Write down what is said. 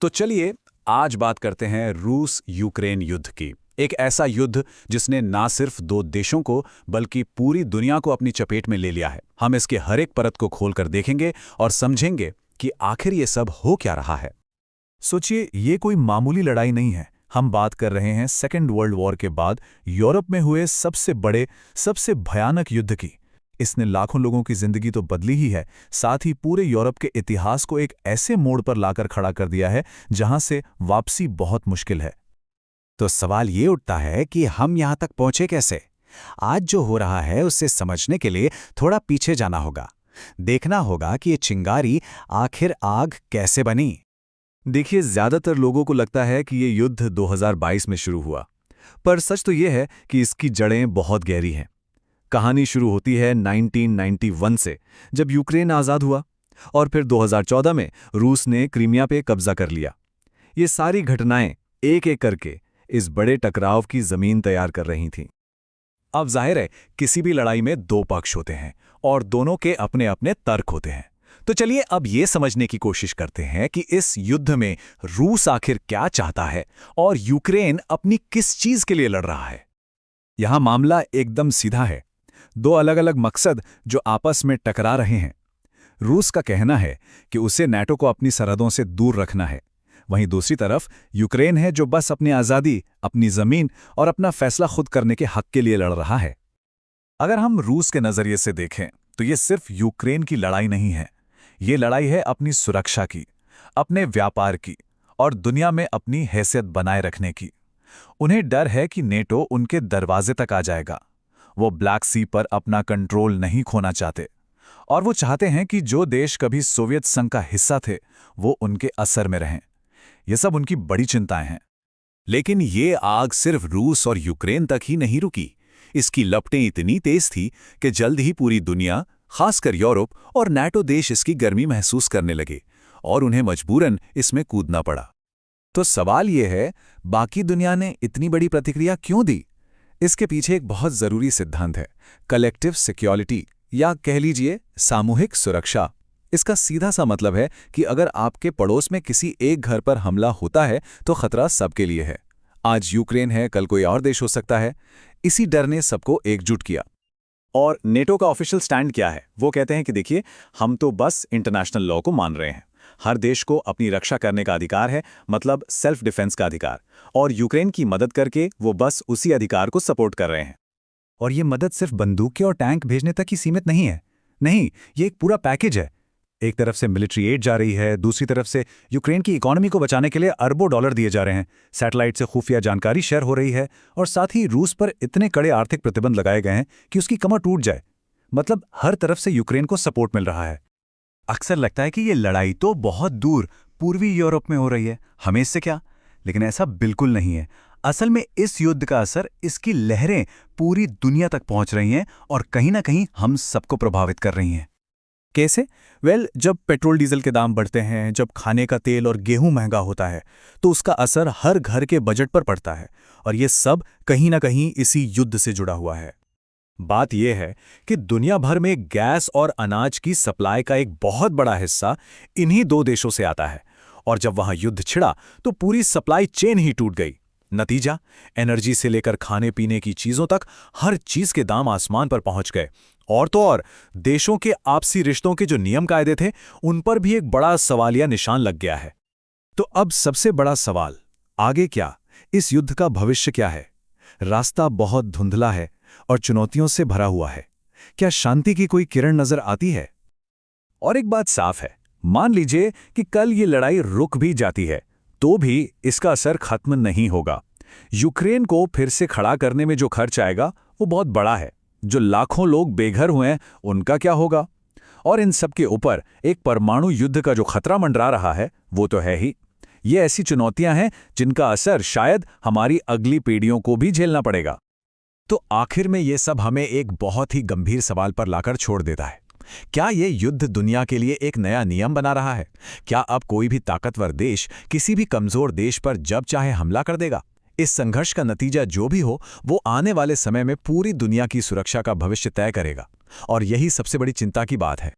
तो चलिए आज बात करते हैं रूस यूक्रेन युद्ध की। एक ऐसा युद्ध जिसने ना सिर्फ दो देशों को बल्कि पूरी दुनिया को अपनी चपेट में ले लिया है। हम इसके हर एक परत को खोलकर देखेंगे और समझेंगे कि आखिर ये सब हो क्या रहा है। सोचिए, ये कोई मामूली लड़ाई नहीं है। हम बात कर रहे हैं सेकेंड वर्ल्ड वॉर के बाद यूरोप में हुए सबसे बड़े, सबसे भयानक युद्ध की। इसने लाखों लोगों की जिंदगी तो बदली ही है, साथ ही पूरे यूरोप के इतिहास को एक ऐसे मोड़ पर लाकर खड़ा कर दिया है जहां से वापसी बहुत मुश्किल है। तो सवाल ये उठता है कि हम यहाँ तक पहुँचे कैसे। आज जो हो रहा है उसे समझने के लिए थोड़ा पीछे जाना होगा। देखना होगा कि ये चिंगारी आखिर आग कैसे बनी। देखिए, ज्यादातर लोगों को लगता है कि ये युद्ध 2022 में शुरू हुआ, पर सच तो ये है कि इसकी जड़ें बहुत गहरी हैं। कहानी शुरू होती है 1991 से, जब यूक्रेन आज़ाद हुआ, और फिर 2014 में रूस ने क्रीमिया पे कब्जा कर लिया। ये सारी घटनाएं एक एक करके इस बड़े टकराव की जमीन तैयार कर रही थीं। अब जाहिर है किसी भी लड़ाई में दो पक्ष होते हैं और दोनों के अपने अपने तर्क होते हैं। तो चलिए अब ये समझने की कोशिश करते हैं कि इस युद्ध में रूस आखिर क्या चाहता है और यूक्रेन अपनी किस चीज के लिए लड़ रहा है। यहां मामला एकदम सीधा है। दो अलग अलग मकसद जो आपस में टकरा रहे हैं। रूस का कहना है कि उसे नाटो को अपनी सरहदों से दूर रखना है, वहीं दूसरी तरफ यूक्रेन है जो बस अपनी आज़ादी, अपनी ज़मीन और अपना फैसला खुद करने के हक के लिए लड़ रहा है। अगर हम रूस के नज़रिए से देखें तो ये सिर्फ यूक्रेन की लड़ाई नहीं है। ये लड़ाई है अपनी सुरक्षा की, अपने व्यापार की और दुनिया में अपनी हैसियत बनाए रखने की। उन्हें डर है कि नेटो उनके दरवाजे तक आ जाएगा। वो ब्लैक सी पर अपना कंट्रोल नहीं खोना चाहते, और वो चाहते हैं कि जो देश कभी सोवियत संघ का हिस्सा थे वो उनके असर में रहें। ये सब उनकी बड़ी चिंताएं हैं। लेकिन ये आग सिर्फ रूस और यूक्रेन तक ही नहीं रुकी। इसकी लपटें इतनी तेज थी कि जल्द ही पूरी दुनिया, खासकर यूरोप और नाटो देश इसकी गर्मी महसूस करने लगे और उन्हें मजबूरन इसमें कूदना पड़ा। तो सवाल यह है, बाकी दुनिया ने इतनी बड़ी प्रतिक्रिया क्यों दी? इसके पीछे एक बहुत जरूरी सिद्धांत है, कलेक्टिव सिक्योरिटी, या कह लीजिए सामूहिक सुरक्षा। इसका सीधा सा मतलब है कि अगर आपके पड़ोस में किसी एक घर पर हमला होता है तो खतरा सबके लिए है। आज यूक्रेन है, कल कोई और देश हो सकता है। इसी डर ने सबको एकजुट किया। और नेटो का ऑफिशियल स्टैंड क्या है? वो कहते हैं कि देखिए, हम तो बस इंटरनेशनल लॉ को मान रहे हैं। हर देश को अपनी रक्षा करने का अधिकार है, मतलब सेल्फ डिफेंस का अधिकार, और यूक्रेन की मदद करके वो बस उसी अधिकार को सपोर्ट कर रहे हैं। और ये मदद सिर्फ बंदूकें और टैंक भेजने तक ही सीमित नहीं है। नहीं, ये एक पूरा पैकेज है। एक तरफ से मिलिट्री एड जा रही है, दूसरी तरफ से यूक्रेन की इकोनॉमी को बचाने के लिए अरबों डॉलर दिए जा रहे हैं। सैटेलाइट से खुफिया जानकारी शेयर हो रही है, और साथ ही रूस पर इतने कड़े आर्थिक प्रतिबंध लगाए गए हैं कि उसकी कमर टूट जाए। मतलब हर तरफ से यूक्रेन को सपोर्ट मिल रहा है। अक्सर लगता है कि ये लड़ाई तो बहुत दूर पूर्वी यूरोप में हो रही है, हमें इससे क्या? लेकिन ऐसा बिल्कुल नहीं है। असल में इस युद्ध का असर, इसकी लहरें पूरी दुनिया तक पहुंच रही हैं और कहीं ना कहीं हम सबको प्रभावित कर रही हैं। कैसे? जब पेट्रोल डीजल के दाम बढ़ते हैं, जब खाने का तेल और गेहूं महंगा होता है, तो उसका असर हर घर के बजट पर पड़ता है, और ये सब कहीं ना कहीं इसी युद्ध से जुड़ा हुआ है। बात यह है कि दुनिया भर में गैस और अनाज की सप्लाई का एक बहुत बड़ा हिस्सा इन्हीं दो देशों से आता है, और जब वहां युद्ध छिड़ा तो पूरी सप्लाई चेन ही टूट गई। नतीजा, एनर्जी से लेकर खाने पीने की चीजों तक हर चीज के दाम आसमान पर पहुंच गए। और तो और, देशों के आपसी रिश्तों के जो नियम कायदे थे, उन पर भी एक बड़ा सवालिया निशान लग गया है। तो अब सबसे बड़ा सवाल, आगे क्या? इस युद्ध का भविष्य क्या है? रास्ता बहुत धुंधला है और चुनौतियों से भरा हुआ है। क्या शांति की कोई किरण नजर आती है? और एक बात साफ है, मान लीजिए कि कल ये लड़ाई रुक भी जाती है, तो भी इसका असर खत्म नहीं होगा। यूक्रेन को फिर से खड़ा करने में जो खर्च आएगा वो बहुत बड़ा है। जो लाखों लोग बेघर हुए हैं, उनका क्या होगा? और इन सब के ऊपर एक परमाणु युद्ध का जो खतरा मंडरा रहा है, वो तो है ही। ये ऐसी चुनौतियां हैं जिनका असर शायद हमारी अगली पीढ़ियों को भी झेलना पड़ेगा। तो आखिर में ये सब हमें एक बहुत ही गंभीर सवाल पर लाकर छोड़ देता है। क्या ये युद्ध दुनिया के लिए एक नया नियम बना रहा है? क्या अब कोई भी ताकतवर देश किसी भी कमजोर देश पर जब चाहे हमला कर देगा? इस संघर्ष का नतीजा जो भी हो, वो आने वाले समय में पूरी दुनिया की सुरक्षा का भविष्य तय करेगा। और यही सबसे बड़ी चिंता की बात है।